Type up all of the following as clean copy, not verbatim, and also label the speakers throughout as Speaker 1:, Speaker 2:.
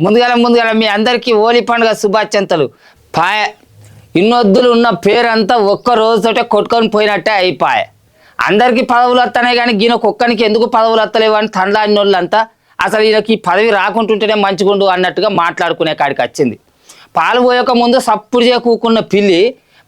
Speaker 1: ముందుగా మీ అందరికీ హోలీ పండుగ శుభాకాంక్షలు. పాయ ఇన్నొద్దులు ఉన్న పేరంతా ఒక్క రోజుతోటే కొట్టుకొని పోయినట్టే అయిపోయా. అందరికీ పదవులు వస్తున్నాయి కానీ ఈయనకు ఒక్కనికి ఎందుకు పదవులు వస్తలేవు అని తండ్లాడిన వాళ్ళంతా అసలు ఈయనకి పదవి రాకుంటుంటేనే మంచిగుండు అన్నట్టుగా మాట్లాడుకునే కాడికి వచ్చింది. పాలు పోయక ముందు సప్పుడు కూకున్న పిల్లి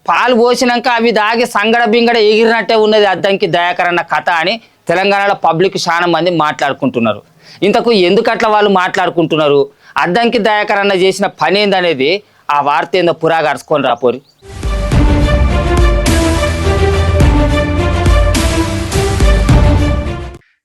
Speaker 1: పాలు పోసినాక అవి దాగి సంగడ బింగడ ఎగిరినట్టే ఉన్నది అద్దంకి దయాకర్ అన్న కథ అని తెలంగాణలో పబ్లిక్ చాలా మంది మాట్లాడుకుంటున్నారు. ఇంతకు ఎందుకు అట్లా వాళ్ళు మాట్లాడుకుంటున్నారు, అద్దంకి దయాకర్ అన్న చేసిన పని ఏందనేది ఆ వార్త ఏందో పురాగా అరుచుకొని రాపోరి.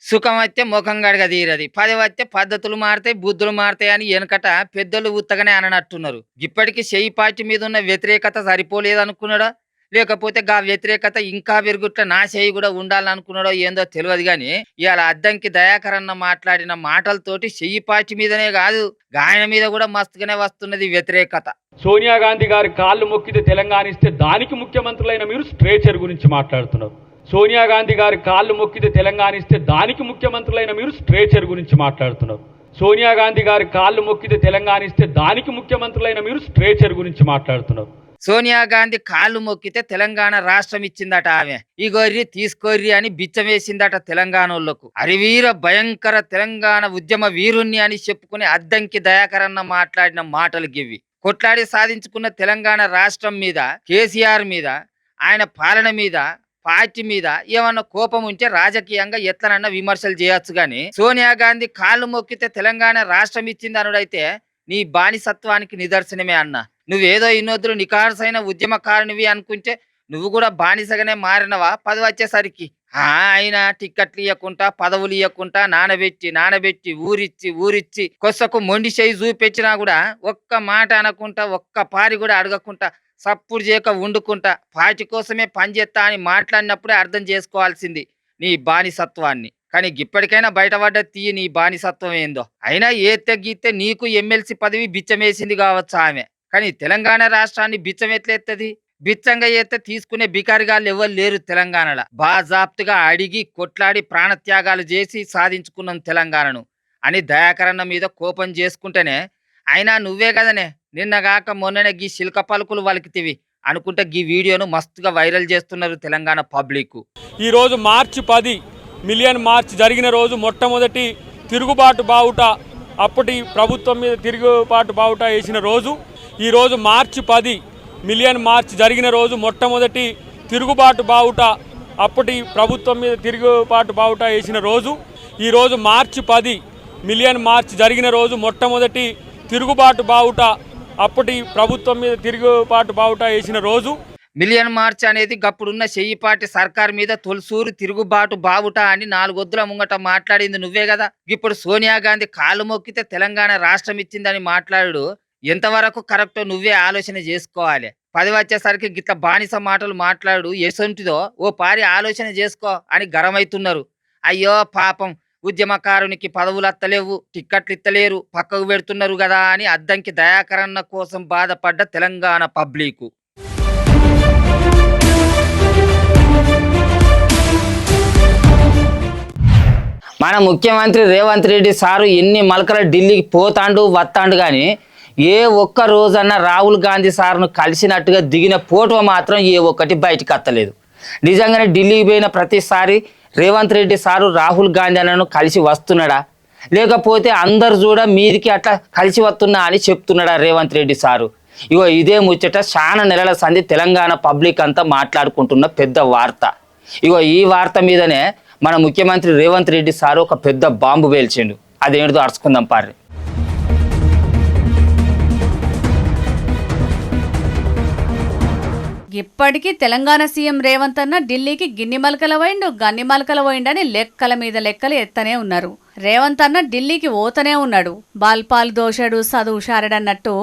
Speaker 1: సుఖం వస్తే ముఖం గడగ తీరది, పది వస్తే పద్ధతులు మారుతాయి బుద్ధులు మారుతాయి అని వెనకట పెద్దలు ఉత్తగానే అననట్టున్నారు. ఇప్పటికీ చెయ్యి పార్టీ మీద ఉన్న వ్యతిరేకత సరిపోలేదనుకున్నాడా, లేకపోతే గా వ్యతిరేకత ఇంకా పెరుగుట్ల నా చేయి కూడా ఉండాలనుకున్నాడో ఏందో తెలియదు కానీ ఇవాళ అద్దంకి దయాకర్ అన్న మాట్లాడిన మాటలతోటి చెయ్యి పార్టీ మీదనే కాదు గాయన మీద కూడా మస్తుగానే వస్తున్నది వ్యతిరేకత.
Speaker 2: సోనియా గాంధీ గారి కాళ్ళు మొక్కితే తెలంగాణ ఇస్తే దానికి ముఖ్యమంత్రులైన మీరు స్ట్రేచర్ గురించి మాట్లాడుతున్నారు. సోనియా గాంధీ గారి కాళ్ళు మొక్కితే తెలంగాణ ఇస్తే దానికి ముఖ్యమంత్రులైన మీరు స్ట్రేచర్ గురించి మాట్లాడుతున్నారు. సోనియా గాంధీ గారి కాళ్ళు మొక్కితే తెలంగాణ ఇస్తే దానికి ముఖ్యమంత్రులైన మీరు స్ట్రేచర్ గురించి మాట్లాడుతున్నారు.
Speaker 1: సోనియా గాంధీ కాళ్ళు మొక్కితే తెలంగాణ రాష్ట్రం ఇచ్చిందట. ఆమె ఇగోర్రి తీసుకోర్రి అని బిచ్చం వేసిందట తెలంగాణోళ్లకు. అరివీర భయంకర తెలంగాణ ఉద్యమ వీరుణ్ణి అని చెప్పుకునే అద్దంకి దయాకర్ అన్న మాట్లాడిన మాటలు గివి. కొట్లాడి సాధించుకున్న తెలంగాణ రాష్ట్రం మీద, కేసీఆర్ మీద, ఆయన పాలన మీద, పార్టీ మీద ఏమన్నా కోపం ఉంటే రాజకీయంగా ఎట్లనన్నా విమర్శలు చేయొచ్చు గాని సోనియా గాంధీ కాళ్ళు మొక్కితే తెలంగాణ రాష్ట్రం ఇచ్చింది అనుడైతే నీ బానిసత్వానికి నిదర్శనమే అన్న. నువ్వేదో ఇన్నొద్దులు నికార్సైన ఉద్యమకారునివి అనుకుంటే నువ్వు కూడా బానిసగానే మారినవా పదవి వచ్చేసరికి. ఆయన టిక్కెట్లు ఇవ్వకుండా పదవులు ఇవ్వకుండా నానబెట్టి ఊరిచ్చి కొස්සకు మొండి చేయి చూపెచ్చినా కూడా ఒక్క మాట అనకుండా ఒక్క పారి కూడా అడగకుండా సప్పుడు చేయక వండుకుంటా పార్టీ కోసమే పనిచేస్తా అని మాట్లాడినప్పుడే అర్థం చేసుకోవాల్సింది నీ బానిసత్వాన్ని. కానీ ఇప్పటికైనా బయటపడ్డ తీయి నీ బానిసత్వం ఏందో. అయినా ఏతే గీతే నీకు ఎమ్మెల్సీ పదవి బిచ్చమేసింది కావచ్చు ఆమె, కానీ తెలంగాణ రాష్ట్రాన్ని బిచ్చం ఎట్లెత్తది? బిచ్చంగా ఎత్తే తీసుకునే బికారిగాళ్ళు ఎవరు లేరు తెలంగాణలో. బాజాప్తుగా అడిగి కొట్లాడి ప్రాణత్యాగాలు చేసి సాధించుకున్నాం తెలంగాణను అని దయాకరణ మీద కోపం చేసుకుంటేనే అయినా నువ్వే కదనే నిన్నగాక మొన్ననే గీ శిల్క పలుకులు వలికితివి అనుకుంటే గీ వీడియోను మస్తుగా వైరల్ చేస్తున్నారు తెలంగాణ పబ్లిక్.
Speaker 2: ఈరోజు మార్చి 10 మిలియన్ మార్చ్ జరిగిన రోజు మొట్టమొదటి తిరుగుబాటు బావుట, అప్పటి ప్రభుత్వం మీద తిరుగుబాటు బావుట వేసిన రోజు. ఈరోజు మార్చి 10 మిలియన్ మార్చ్ జరిగిన రోజు మొట్టమొదటి తిరుగుబాటు బావుట, అప్పటి ప్రభుత్వం మీద తిరుగుబాటు బావుట వేసిన రోజు. ఈరోజు మార్చి 10 మిలియన్ మార్చ్ జరిగిన రోజు మొట్టమొదటి తిరుగుబాటు బావుట, అప్పటి ప్రభుత్వం మీద తిరుగుబాటు బావుట వేసిన రోజు.
Speaker 1: మిలియన్ మార్చ్ అనేది గప్పుడున్న చెయ్యిపాటి సర్కార్ మీద తొలిసూరు తిరుగుబాటు బావుట అని 4 వద్దుల ముంగట మాట్లాడింది నువ్వే కదా. ఇప్పుడు సోనియా గాంధీ కాళ్ళు మొక్కితే తెలంగాణ రాష్ట్రం ఇచ్చిందని మాట్లాడు ఎంతవరకు కరెక్టో నువ్వే ఆలోచన చేసుకోవాలి. 10 వచ్చేసరికి గిట్ల బానిస మాటలు మాట్లాడు ఎసొంటిదో ఓ పారి ఆలోచన చేసుకో అని గరమైతున్నారు. అయ్యో పాపం ఉద్యమకారునికి పదవులు అత్తలేవు, టిక్కెట్లు ఇత్తలేరు, పక్కకు పెడుతున్నారు కదా అని అద్దంకి దయాకరణ కోసం బాధపడ్డ తెలంగాణ పబ్లిక్. మన ముఖ్యమంత్రి రేవంత్ రెడ్డి సారు ఎన్ని మలకల ఢిల్లీకి పోతాండు వస్తాండు కానీ ఏ ఒక్క రోజన్నా రాహుల్ గాంధీ సార్ను కలిసినట్టుగా దిగిన ఫోటో మాత్రం ఏ ఒక్కటి బయటకు అత్తలేదు. నిజంగానే ఢిల్లీకి పోయిన ప్రతిసారి రేవంత్ రెడ్డి సారు రాహుల్ గాంధీ అన్నను కలిసి వస్తున్నాడా, లేకపోతే అందరు చూడ మీదికి అట్లా కలిసి వస్తున్నా అని చెప్తున్నాడా రేవంత్ రెడ్డి సారు? ఇగో ఇదే ముచ్చట చాలా నెలల సంది తెలంగాణ పబ్లిక్ అంతా మాట్లాడుకుంటున్న పెద్ద వార్త. ఇగో ఈ వార్త మీదనే మన ముఖ్యమంత్రి రేవంత్ రెడ్డి సారు ఒక పెద్ద బాంబు పేల్చిండు. అదేంటిదో అరుచుకుందాం పార్రి.
Speaker 3: ఇప్పటికీ తెలంగాణ సీఎం రేవంత్ అన్న ఢిల్లీకి గిన్ని మలకల పోయిండు గన్ని మలకల పోయిండని లెక్కల మీద లెక్కలు ఎత్తనే ఉన్నారు. రేవంత్ అన్న ఢిల్లీకి పోతనే ఉన్నాడు. బాల్పాల్ దోషడు చదువు షారడన్నట్టు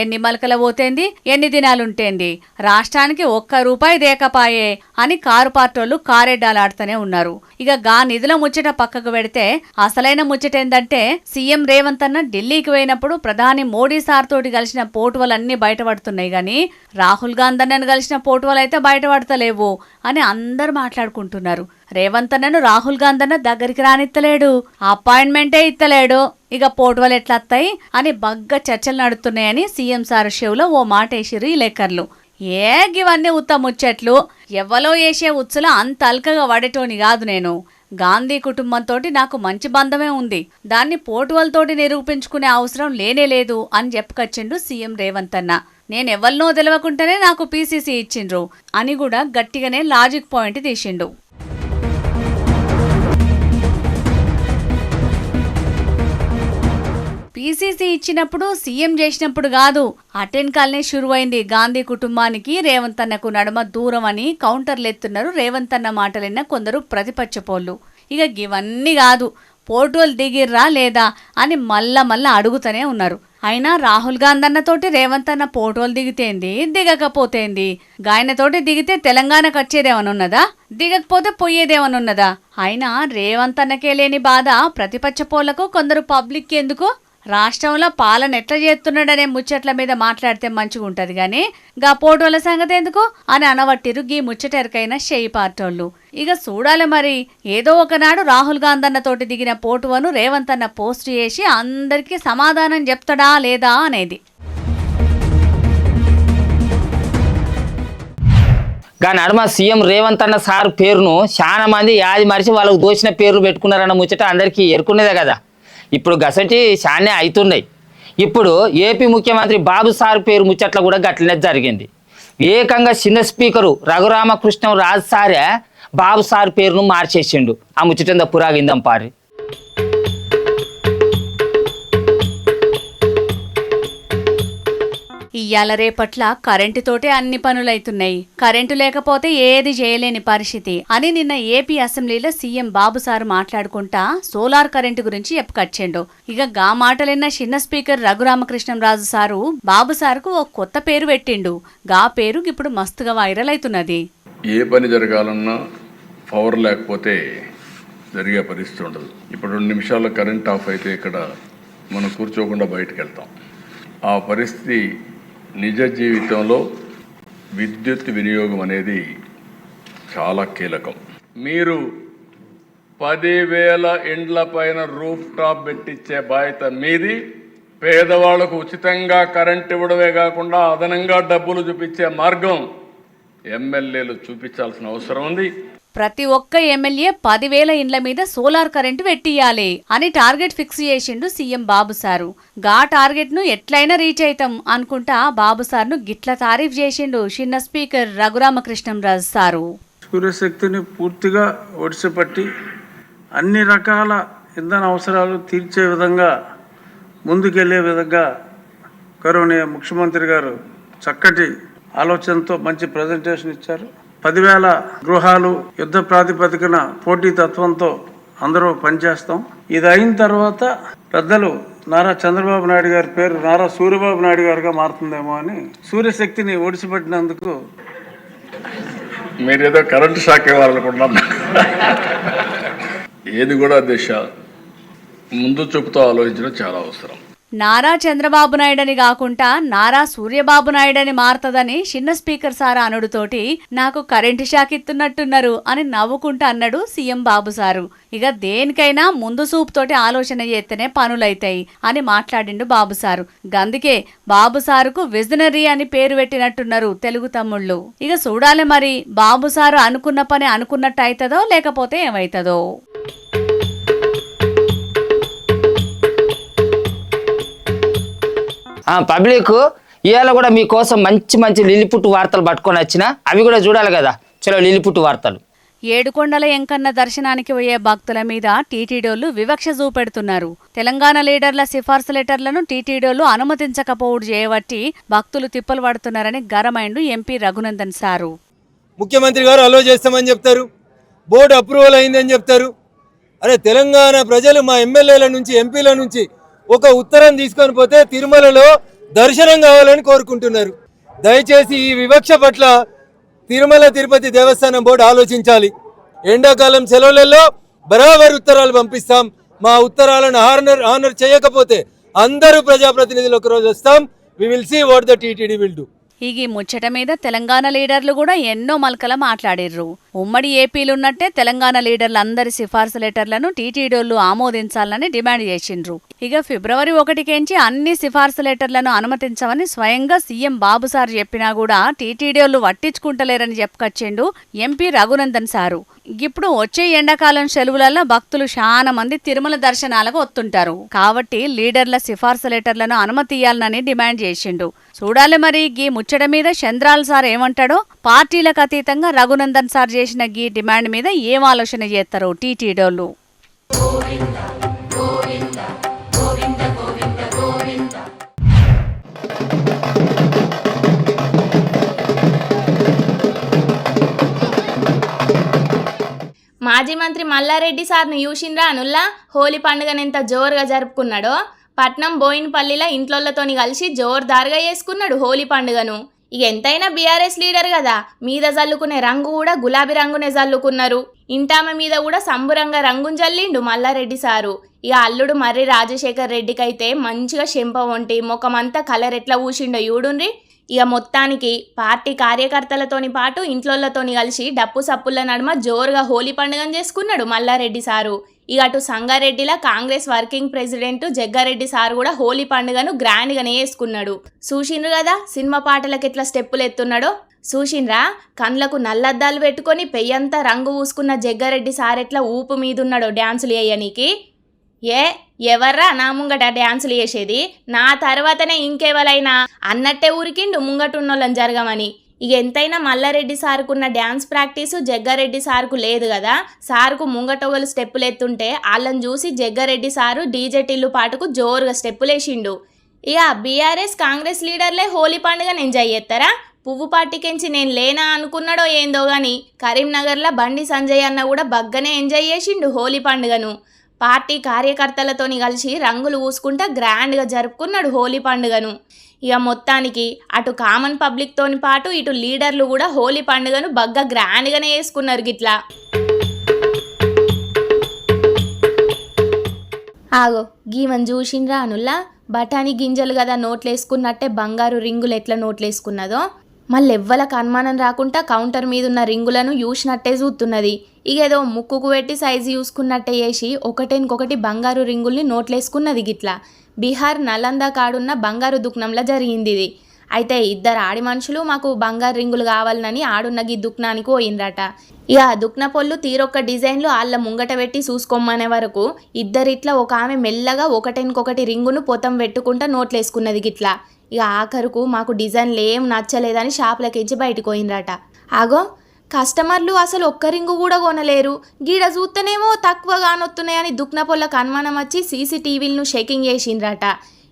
Speaker 3: ఎన్ని మలకల పోతేంది ఎన్ని దినాలుంటేంది, రాష్ట్రానికి ₹1 దేకపాయే అని కారు పార్టోళ్లు కారెడ్డాలాడుతూనే ఉన్నారు. ఇక గా నిధుల ముచ్చట పక్కకు పెడితే అసలైన ముచ్చటేందంటే సీఎం రేవంత్ అన్న ఢిల్లీకి పోయినప్పుడు ప్రధాని మోడీ సార్ తోటి కలిసిన పోటువలన్నీ బయటపడుతున్నాయి గాని రాహుల్ గాంధీ అన్నను కలిసిన పోటువలైతే బయటపడతలేవు అని అందరు మాట్లాడుకుంటున్నారు. రేవంత్ అన్నను రాహుల్ గాంధీ అన్న దగ్గరికి రానిత్తలేడు, అపాయింట్మెంటే ఇత్తలేడు. ఇక పోటువలు ఎట్లా వస్తాయి అని బగ్గా చర్చలు నడుస్తున్నాయని సీఎం సార్ షోలో ఓ మాట వేసిర్రు ఈ లెక్కర్లు. ఇవన్నీ ముచ్చట్లు ఎవ్వలో వేసే ఉచ్చులో అంత అల్కగా పడేటోని కాదు నేను. గాంధీ కుటుంబంతో నాకు మంచి బంధమే ఉంది, దాన్ని పోటువలతోటి నిరూపించుకునే అవసరం లేనే అని చెప్పుకొచ్చిండు సీఎం రేవంత్ అన్న. నేనెవ్వరినో తెలవకుండానే నాకు పీసీసీ ఇచ్చిండ్రు అని కూడా గట్టిగానే లాజిక్ పాయింట్ తీసిండు. పీసీసీ ఇచ్చినప్పుడు సీఎం చేసినప్పుడు కాదు, అటెన్కాల్నే షురువైంది గాంధీ కుటుంబానికి రేవంత్ అన్నకు నడుమ దూరం అని కౌంటర్లు ఎత్తున్నారు రేవంత్ అన్న మాటలిన్న కొందరు ప్రతిపక్షపోళ్ళు. ఇక ఇవన్నీ కాదు, పోటోలు దిగిర్రా లేదా అని మళ్ళా అడుగుతూనే ఉన్నారు. అయినా రాహుల్ గాంధీ అన్నతోటి రేవంత్ అన్న పోటోలు దిగితేంది, దిగకపోతేంది? గాయనతోటి దిగితే తెలంగాణకు వచ్చేదేమనున్నదా, దిగకపోతే పోయేదేమనున్నదా? అయినా రేవంత్ అన్నకే లేని బాధ ప్రతిపక్ష పోళ్లకు కొందరు పబ్లిక్ ఎందుకు? రాష్ట్రంలో పాలన ఎట్లా చేస్తున్నాడనే ముచ్చట్ల మీద మాట్లాడితే మంచిగా ఉంటది గాని గా పోటోల సంగతి ఎందుకు అని అనవట్టిరు గీ ముచ్చటెరకైన షెయి పార్టోళ్ళు. ఇక చూడాలి మరి, ఏదో ఒకనాడు రాహుల్ గాంధీ అన్నతోటి దిగిన పోటువను రేవంత్ అన్న పోస్ట్ చేసి అందరికీ సమాధానం చెప్తాడా లేదా అనేది.
Speaker 1: గా నడుమ సీఎం రేవంత్ అన్న సార్ పేరును చాలా మంది యాది మరిచి వాళ్ళకు దోచిన పేర్లు పెట్టుకున్నారన్న ముచ్చట అందరికీ ఎరుకునేదే కదా. ఇప్పుడు గసంటి చానే అవుతున్నాయి. ఇప్పుడు ఏపీ ముఖ్యమంత్రి బాబు సార్ పేరు ముచ్చట్ల కూడా గట్లనే జరిగింది. ఏకంగా చిన్న స్పీకరు రఘురామకృష్ణ రాజు సారే బాబు సార్ పేరును మార్చేసిండు. ఆ ముచ్చట పురాగిందాం పారి.
Speaker 3: ఇయ్యాల రేపట్ల కరెంటుతోటే అన్ని పనులైతున్నాయి, కరెంటు లేకపోతే ఏది చేయలేని పరిస్థితి అని నిన్న ఏపీ అసెంబ్లీలో సీఎం బాబు సారు మాట్లాడుకుంటా సోలార్ కరెంటు గురించి చెప్పుకొచ్చిండు. ఇక గా మాటలిన్న చిన్న స్పీకర్ రఘురామకృష్ణంరాజు సారు బాబు సారుకు ఓ కొత్త పేరు పెట్టిండు. గా పేరు ఇప్పుడు మస్తుగా వైరల్ అవుతున్నది.
Speaker 4: ఏ పని జరగాలన్నా పవర్ లేకపోతే జరిగే పరిస్థితి ఉండదు. ఇప్పుడు 2 నిమిషాల్లో కరెంట్ ఆఫ్ అయితే ఇక్కడ మనం కూర్చోకుండా బయటకు వెళ్తాం. ఆ పరిస్థితి నిజ జీవితంలో విద్యుత్ వినియోగం అనేది చాలా కీలకం. మీరు 10,000 ఇండ్ల పైన రూఫ్ టాప్ పెట్టించే బాధ్యత మీది. పేదవాళ్లకు ఉచితంగా కరెంట్ ఇవ్వడమే కాకుండా అదనంగా డబ్బులు చూపించే మార్గం ఎమ్మెల్యేలు చూపించాల్సిన అవసరం ఉంది.
Speaker 3: ప్రతి ఒక్క ఎమ్మెల్యే 10,000 ఇండ్ల మీద సోలార్ కరెంటు పెట్టియాలి అని టార్గెట్ ఫిక్స్ చేసిండు సీఎం బాబు సారు. గా టార్గెట్ ను ఎట్లయినా రీచ్ అయితాం అనుకుంటా బాబు సార్ను గిట్ల తారీఫ్ చేసిండు చిన్న స్పీకర్ రఘురామకృష్ణంరాజు సారు.
Speaker 5: సూర్యశక్తిని పూర్తిగా ఒడిసిపట్టి అన్ని రకాల ఇంధన అవసరాలు తీర్చే విధంగా ముందుకెళ్లే విధంగా గౌరవనీయ ముఖ్యమంత్రి గారు చక్కటి ఆలోచనతో మంచి ప్రజెంటేషన్ ఇచ్చారు. 10,000 గృహాలు యుద్ధ ప్రాతిపదికన పోటీ తత్వంతో అందరూ పనిచేస్తాం. ఇది అయిన తర్వాత పెద్దలు నారా చంద్రబాబు నాయుడు గారి పేరు నారా సూర్యబాబు నాయుడు గారుగా మారుతుందేమో అని సూర్యశక్తిని ఓడిసిపెట్టినందుకు
Speaker 4: మీరేదో కరెంటు షాక్ ఇవ్వాలనుకుంటున్నాం. ఏది కూడా దిశ ముందు చూపుతో ఆలోచించడం చాలా అవసరం.
Speaker 3: నారా చంద్రబాబు నాయుడని కాకుండా నారా సూర్యబాబు నాయుడని మారుతుందని చిన్న స్పీకర్ సారా అనుడుతోటి నాకు కరెంటు షాక్ ఇస్తున్నట్టున్నారు అని నవ్వుకుంటా అన్నాడు సీఎం బాబు సారు. ఇక దేనికైనా ముందు సూపుతోటి ఆలోచన చేస్తేనే పనులైతాయి అని మాట్లాడిండు బాబు సారు. గందుకే బాబు సారుకు విజనరీ అని పేరు పెట్టినట్టున్నారు తెలుగు తమ్ముళ్ళు. ఇక చూడాలి మరి బాబు సారు అనుకున్న పని అనుకున్నట్టు అవుతుందో లేకపోతే ఏమవుతుందో.
Speaker 1: పబ్లిక్ ఇవాళ కూడా మీకోసం మంచి మంచి లిలిపుట్టు వార్తలు పట్టుకొని వచ్చిన అవి కూడా చూడాలి కదా. చలో లిలిపుట్టు వార్తలు.
Speaker 3: ఏడుకొండల ఎంకన్న దర్శనానికి పోయే భక్తుల మీద టీటీడోళ్లు వివక్ష చూపెడుతున్నారు. తెలంగాణ లీడర్ల సిఫార్సు లెటర్లను టీటీడోళ్లు అనుమతించకపోవడం చేయబట్టి భక్తులు తిప్పలు పడుతున్నారని గరమైండు ఎంపీ రఘునందన్ సారు.
Speaker 6: ముఖ్యమంత్రి గారు అలో చేస్తామని చెప్తారు, బోర్డు అప్రూవల్ అయిందని చెప్తారు. అరే తెలంగాణ ప్రజలు మా ఎమ్మెల్యేల నుంచి ఎంపీల నుంచి ఒక ఉత్తరం తీసుకొని పోతే తిరుమలలో దర్శనం కావాలని కోరుకుంటున్నారు. దయచేసి ఈ వివక్ష పట్ల తిరుమల తిరుపతి దేవస్థానం బోర్డు ఆలోచించాలి. ఎండాకాలం సెలవులలో బరాబర్ ఉత్తరాలు పంపిస్తాం. మా ఉత్తరాలను ఆనర్ చేయకపోతే అందరూ ప్రజాప్రతినిధులు ఒకరోజు వస్తాం. We will see what the TTD will do.
Speaker 3: ఈ ముచ్చట మీద తెలంగాణ లీడర్లు కూడా ఎన్నో మల్కల మాట్లాడిర్రు. ఉమ్మడి ఏపీలున్నట్టే తెలంగాణ లీడర్లందరి సిఫార్సు లెటర్లను టీటీడీలు ఆమోదించాలని డిమాండ్ చేసిండ్రు. ఇక ఫిబ్రవరి 1 అన్ని సిఫార్సు లెటర్లను అనుమతించమని స్వయంగా సీఎం బాబుసార్ చెప్పినా కూడా టీటీడీలు పట్టించుకుంటలేరని చెప్పుకొచ్చిండు ఎంపీ రఘునందన్ సారు. ఇప్పుడు వచ్చే ఎండాకాలం సెలవులలో భక్తులు చాలా మంది తిరుమల దర్శనాలకు వస్తుంటారు కాబట్టి లీడర్ల సిఫార్సు లెటర్లను అనుమతియాలని డిమాండ్ చేసిండు. చూడాలి మరి గీ ముచ్చట మీద చంద్రాల్ సార్ ఏమంటాడో. పార్టీలకు అతీతంగా రఘునందన్ సార్ చేసిన గీ డిమాండ్ మీద ఏం ఆలోచన చేస్తారో టీటీడీలు.
Speaker 7: మాజీ మంత్రి మల్లారెడ్డి సార్ను చూసిండ్రా అనుల్లా హోలీ పండుగను ఎంత జోరుగా జరుపుకున్నాడో. పట్నం బోయినపల్లిలో ఇంట్లోళ్ళతోని కలిసి జోరుదారుగా చేసుకున్నాడు హోలీ పండుగను. ఇక ఎంతైనా బీఆర్ఎస్ లీడర్ కదా, మీద జల్లుకునే రంగు కూడా గులాబీ రంగునే జల్లుకున్నారు. ఇంటామె మీద కూడా సంబురంగా రంగును జల్లిండు మల్లారెడ్డి సారు. ఇక అల్లుడు మర్రి రాజశేఖర్ రెడ్డికైతే మంచిగా చెంప వంటి ముఖమంతా కలర్ ఎట్లా ఊసిండో చూడుండ్రి. ఇక మొత్తానికి పార్టీ కార్యకర్తలతోని పాటు ఇంట్లోళ్ళతోని కలిసి డప్పు సప్పుల నడుమ జోరుగా హోలీ పండుగను చేసుకున్నాడు మల్లారెడ్డి సారు. ఇక అటు సంగారెడ్డిలో Congress working president Jaggareddy sir కూడా హోలీ పండుగను గ్రాండ్గానే వేసుకున్నాడు. చూసిండ్రు కదా సినిమా పాటలకు ఎట్లా స్టెప్పులు ఎత్తున్నాడో. చూసిండ్రా కండ్లకు నల్లద్దాలు పెట్టుకొని పెయ్యంతా రంగు పూసుకున్న జగ్గారెడ్డి సార్ ఎట్లా ఊపు మీదున్నాడో డ్యాన్సులు వేయనీకి. ఎవర్రా నా ముంగట డ్యాన్సులు వేసేది, నా తర్వాతనే ఇంకెవరైనా అన్నట్టే ఊరికిండు ముంగటున్నోళ్ళని జరగమని. ఇక ఎంతైనా మల్లారెడ్డి సార్కున్న డ్యాన్స్ ప్రాక్టీసు జగ్గారెడ్డి సార్కు లేదు కదా. సార్కు ముంగటొగలు స్టెప్పులు ఎత్తుంటే వాళ్ళని చూసి జగ్గారెడ్డి సారు డీజే టిల్లు పాటకు జోరుగా స్టెప్పులు వేసిండు. ఇక బీఆర్ఎస్ కాంగ్రెస్ లీడర్లే హోలీ పండుగను ఎంజాయ్ చేస్తారా? పువ్వు పార్టీకెంచి నేను లేనా అనుకున్నాడో ఏందో గాని కరీంనగర్లో బండి సంజయ్ అన్న కూడా బగ్గనే ఎంజాయ్ చేసిండు హోలీ పండుగను. పార్టీ కార్యకర్తలతోని కలిసి రంగులు పూసుకుంటా గ్రాండ్గా జరుపుకున్నాడు హోలీ పండుగను. ఇక మొత్తానికి అటు కామన్ పబ్లిక్ తోని పాటు ఇటు లీడర్లు కూడా హోలీ పండుగను బగ్గా గ్రాండ్గానే వేసుకున్నారు గిట్లా. ఆగో గీవన్ చూసిండ్రా అనుల్లా బఠానీ గింజలు కదా నోట్లేసుకున్నట్టే బంగారు రింగులు ఎట్లా నోట్లేసుకున్నదో. మళ్ళీ ఎవ్వలకు అనుమానం రాకుండా కౌంటర్ మీద ఉన్న రింగులను చూసినట్టే చూస్తున్నది. ఇకేదో ముక్కుకు పెట్టి సైజు చూసుకున్నట్టే చేసి ఒకటేనికొకటి బంగారు రింగుల్ని నోట్లేసుకున్నది గిట్లా. బీహార్ నలంద కాడున్న బంగారు దుకాణంలో జరిగింది ఇది. అయితే ఇద్దరు ఆడి మనుషులు మాకు బంగారు రింగులు కావాలని ఆడున్న గీ దుకాణానికి పోయిండ్రట. ఇక దుక్న పొల్లు తీరొక్క డిజైన్లు వాళ్ళ ముంగట పెట్టి చూసుకోమనే వరకు ఇద్దరిట్లా ఒక ఆమె మెల్లగా ఒకటేనికొకటి రింగును పొతం పెట్టుకుంటా నోట్లేసుకున్నది గిట్లా. ఇక ఆఖరుకు మాకు డిజైన్లు ఏం నచ్చలేదని షాపులకించి బయటకు పోయిండ్రట. ఆగో కస్టమర్లు అసలు ఒక్క రింగు కూడా కొనలేరు, గీడ చూస్తేనేమో తక్కువ కానొస్తున్నాయని దుక్న పొల్లకు అనుమానం వచ్చి సీసీటీవీలను చెకింగ్ చేసిండ్రట.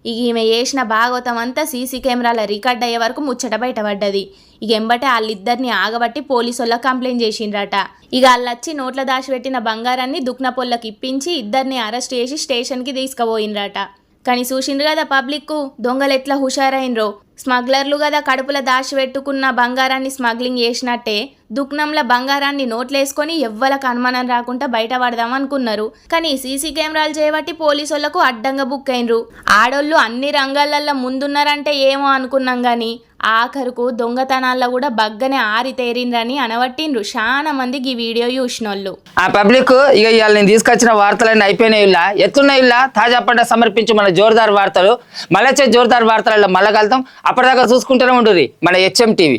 Speaker 7: ఇక ఈమె చేసిన భాగవతం అంతా సీసీ కెమెరాల రికార్డ్ అయ్యే వరకు ముచ్చట బయటపడ్డది. ఇక ఎంబటే వాళ్ళిద్దరిని ఆగబట్టి పోలీసు వాళ్ళకి కంప్లైంట్ చేసిండ్రట. ఇక వాళ్ళొచ్చి నోట్ల దాచిపెట్టిన బంగారాన్ని దుక్న పొల్లకు ఇప్పించి ఇద్దరిని అరెస్ట్ చేసి స్టేషన్కి తీసుకుపోయిండ్రట. కానీ చూసిండ్రు కదా పబ్లిక్ దొంగలు ఎట్లా హుషారైనరో. స్మగ్లర్లు కదా కడుపుల దాచిపెట్టుకున్న బంగారాన్ని స్మగ్లింగ్ చేసినట్టే దుక్నంల బంగారాన్ని నోట్లేసుకొని ఎవ్వలకు అనుమానం రాకుండా బయట పడదాం అనుకున్నారు. కానీ సీసీ కెమెరాలు చేయబట్టి పోలీసు వాళ్లకు అడ్డంగా బుక్ అయినరు. ఆడోళ్ళు అన్ని రంగాలల్లో ముందున్నారంటే ఏమో అనుకున్నాం కానీ ఆఖరుకు దొంగతనాల్లో కూడా బగ్గనే ఆరితేరిండ్రని అనబట్టిండ్రు చాలా మందికి ఈ వీడియో చూసినోళ్ళు.
Speaker 1: ఆ పబ్లిక్ ఇక ఇవాళ నేను తీసుకొచ్చిన వార్తలన్నీ అయిపోయినాయి. ఇలా ఎత్తున్నాయి. ఇలా తాజా పంట సమర్పించి మన జోరుదార్ వార్తలు మళ్ళీ జోరుదార్ వార్తలలో మళ్ళీ కలుద్దాం. అప్పటిదాకా చూసుకుంటూనే ఉంటుంది మన HM TV.